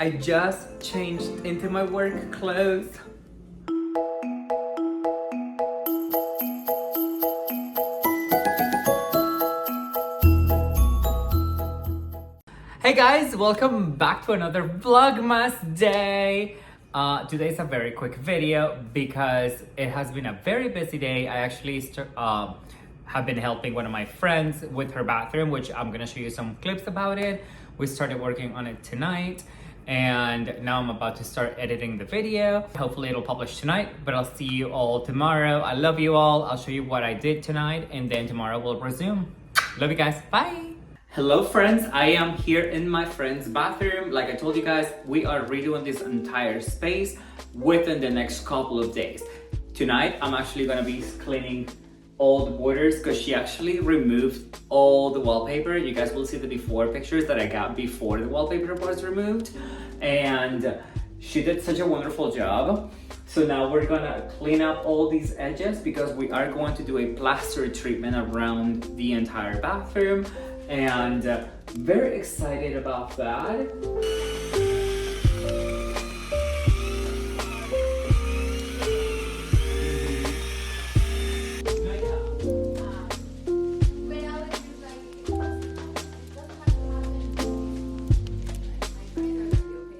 I just changed into my work clothes. Hey guys, welcome back to another Vlogmas day. Today's a very quick video because it has been a very busy day. I actually have been helping one of my friends with her bathroom, which I'm gonna show you some clips about it. We started working on it tonight and now I'm about to start editing the video. Hopefully it'll publish tonight, but I'll see you all tomorrow. I love you all. I'll show you what I did tonight and then tomorrow we'll resume. Love you guys, bye. Hello friends, I am here in my friend's bathroom. Like I told you guys, we are redoing this entire space within the next couple of days. Tonight, I'm actually gonna be cleaning all the borders because she actually removed all the wallpaper. You guys will see the before pictures that I got before the wallpaper was removed. And she did such a wonderful job. So now we're gonna clean up all these edges because we are going to do a plaster treatment around the entire bathroom. And very excited about that.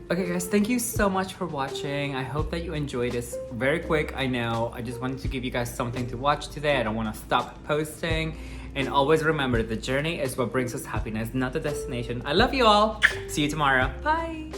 Okay guys, thank you so much for watching. I hope that you enjoyed this. Very quick, I know. I just wanted to give you guys something to watch today. I don't want to stop posting. And always remember, the journey is what brings us happiness, not the destination. I love you all. See you tomorrow. Bye.